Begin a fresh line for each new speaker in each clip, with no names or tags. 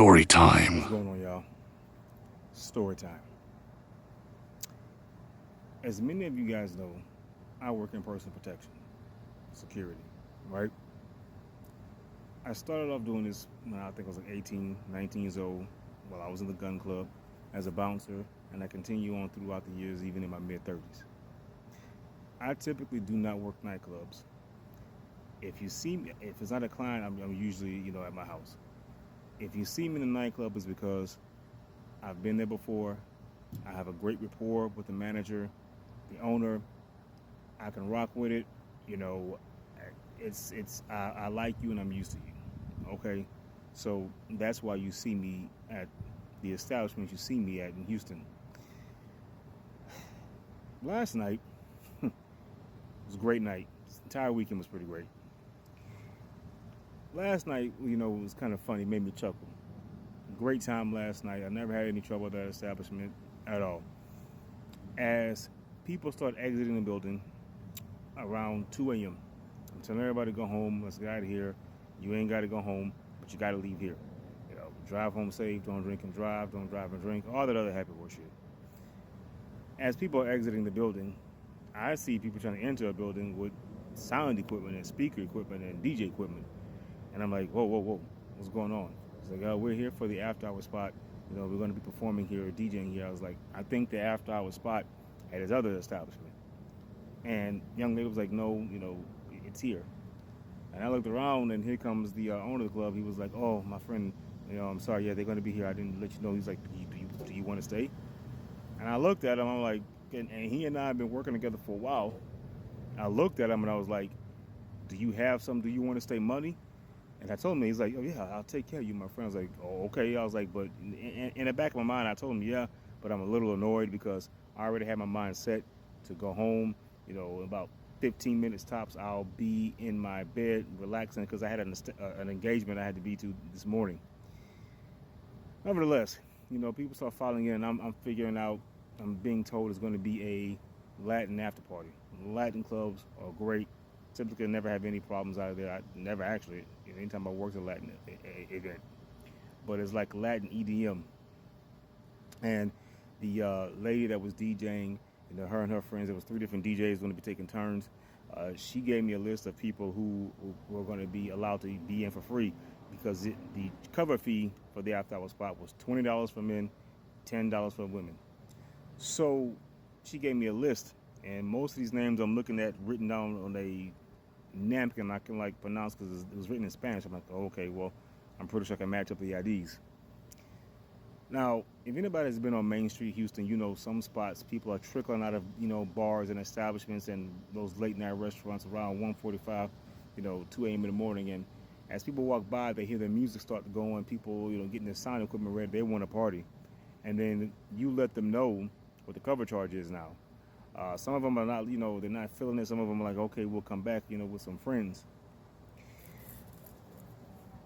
Story time.
What's going on, y'all? Story time. As many of you guys know, I work in personal protection, security, right? I started off doing this when I think I was like 18, 19 years old, while I was in the gun club as a bouncer, and I continue on throughout the years, even in my mid 30s. I typically do not work nightclubs. If you see me, if it's not a client, I'm usually, at my house. If you see me in the nightclub, it's because I've been there before. I have a great rapport with the manager, the owner. I can rock with it. You know, I like you and I'm used to you. Okay, so that's why you see me at the establishment you see me at in Houston. Last night was a great night. This entire weekend was pretty great. Last night, was kind of funny, made me chuckle. Great time last night. I never had any trouble at that establishment at all. As people start exiting the building around 2 a.m., I'm telling everybody to go home. Let's get out of here. You ain't got to go home, but you got to leave here. Drive home safe. Don't drink and drive. Don't drive and drink. All that other happy horse shit. As people are exiting the building, I see people trying to enter a building with sound equipment and speaker equipment and DJ equipment. And I'm like, whoa, what's going on? It's like, we're here for the after hour spot. We're going to be performing here or DJing here. I was like, I think the after hour spot at his other establishment. And young lady was like, no, it's here. And I looked around, and here comes the owner of the club. He was like, oh, my friend, I'm sorry, yeah, they're going to be here. I didn't let you know. He's like, do you want to stay? And I looked at him, I'm like, and he and I have been working together for a while. I looked at him, and I was like, do you have some, do you want to stay money? And I told him, he's like, oh, yeah, I'll take care of you, my friend. I was like, oh, okay. I was like, but in the back of my mind, I told him, yeah, but I'm a little annoyed because I already had my mind set to go home. In about 15 minutes tops, I'll be in my bed relaxing because I had an engagement I had to be to this morning. Nevertheless, people start filing in. I'm figuring out, I'm being told it's going to be a Latin after party. Latin clubs are great. Typically never have any problems out of there. I never actually, anytime I worked a Latin event. But it's like Latin EDM. And the lady that was DJing, her and her friends, there was 3 different DJs going to be taking turns. She gave me a list of people who were going to be allowed to be in for free because the cover fee for the after hour spot was $20 for men, $10 for women. So she gave me a list. And most of these names I'm looking at written down on a napkin I can pronounce because it was written in Spanish. I'm like, oh, okay, well, I'm pretty sure I can match up the IDs. Now, if anybody has been on Main Street, Houston, some spots people are trickling out of, bars and establishments and those late night restaurants around 1:45, 2 a.m. in the morning. And as people walk by, they hear the music start to go on. People, getting their sound equipment ready. They want to party. And then you let them know what the cover charge is now. Some of them are not, they're not feeling it. Some of them are like, okay, we'll come back, with some friends.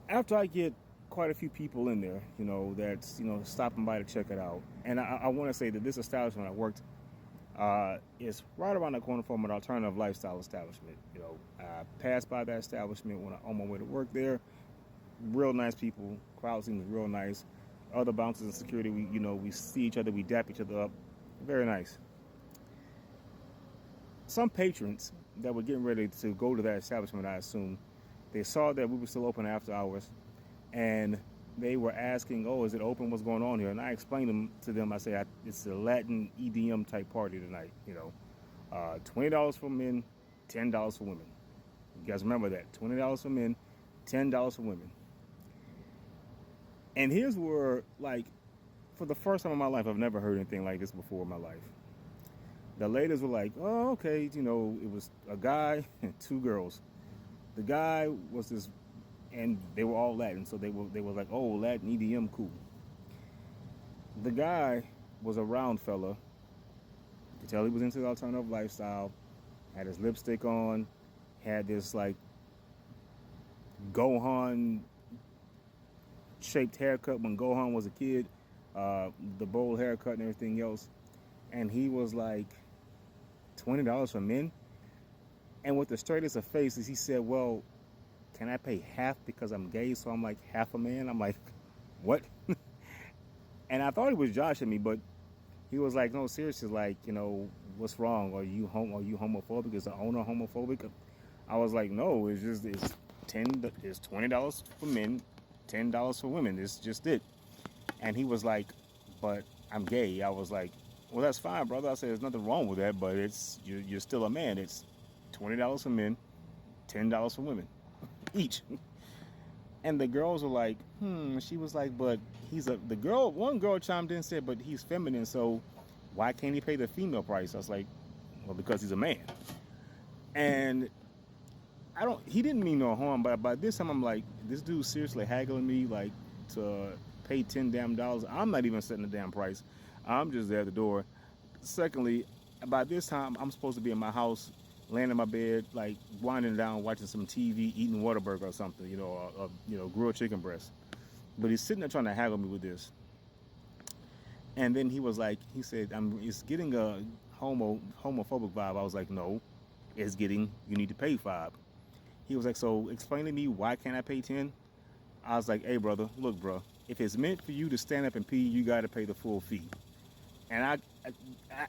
After I get quite a few people in there, that's, stopping by to check it out. And I want to say that this establishment I worked is right around the corner from an alternative lifestyle establishment. I passed by that establishment when on my way to work there. Real nice people. Crowd seems real nice. Other bouncers and security, we see each other, we dap each other up. Very nice. Some patrons that were getting ready to go to that establishment, I assume, they saw that we were still open after hours, and they were asking, oh, is it open? What's going on here? And I explained to them, I said, it's a Latin EDM type party tonight, $20 for men, $10 for women. You guys remember that, $20 for men, $10 for women. And here's where, for the first time in my life, I've never heard anything like this before in my life. The ladies were like, oh, okay, it was a guy and 2 girls. The guy was this, and they were all Latin, so they were like, oh, Latin EDM, cool. The guy was a round fella. You could tell he was into the alternative lifestyle, had his lipstick on, had this, Gohan shaped haircut when Gohan was a kid, the bowl haircut and everything else. And he was like, $20 for men? And with the straightest of faces, he said, well, can I pay half because I'm gay, so I'm like half a man? I'm like, what? And I thought he was joshing me, but he was like, no, seriously, like, what's wrong? Are you homophobic? Is the owner homophobic? I was like, no, it's $20 for men, $10 for women. It's just it. And he was like, but I'm gay. I was like, well, that's fine, brother. I said, there's nothing wrong with that, but you're still a man. It's $20 for men, $10 for women, each. And the girls were like, She was like, but one girl chimed in and said, but he's feminine, so why can't he pay the female price? I was like, well, because he's a man. And he didn't mean no harm, but by this time I'm like, this dude seriously haggling me like to pay $10 damn. I'm not even setting the damn price. I'm just there at the door. Secondly, by this time I'm supposed to be in my house, laying in my bed, like winding down, watching some TV, eating Whataburger or something, grilled chicken breast. But he's sitting there trying to haggle me with this. And then he said, it's getting a homophobic vibe. I was like, no, it's getting, you need to pay vibe. He was like, so explain to me, why can't I pay 10? I was like, hey, brother, look, bro, if it's meant for you to stand up and pee, you got to pay the full fee. And I,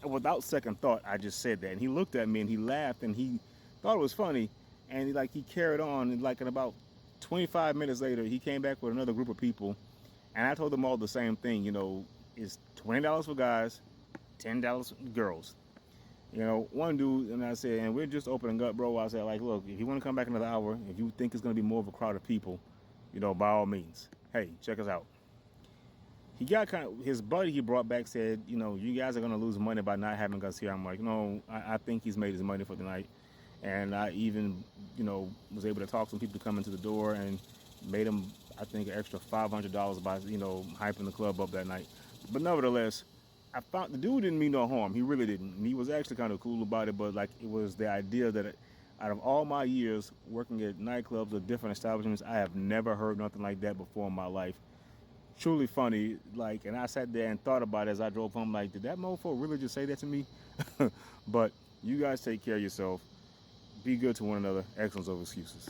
without second thought, I just said that. And he looked at me and he laughed and he thought it was funny. And he carried on. And in about 25 minutes later, he came back with another group of people. And I told them all the same thing, it's $20 for guys, $10 for girls. One dude, and I said, and we're just opening up, bro. I said, like, look, if you want to come back another hour, if you think it's going to be more of a crowd of people, by all means, hey, check us out. He got his buddy he brought back said, you guys are going to lose money by not having us here. I'm like, no, I think he's made his money for the night. And I even, was able to talk some people to come into the door and made him, I think, an extra $500 by, hyping the club up that night. But nevertheless, I found the dude didn't mean no harm. He really didn't. And he was actually kind of cool about it, but it was the idea that out of all my years working at nightclubs or different establishments, I have never heard nothing like that before in my life. Truly funny, and I sat there and thought about it as I drove home, did that mofo really just say that to me? But you guys take care of yourself. Be good to one another. Excellence over excuses.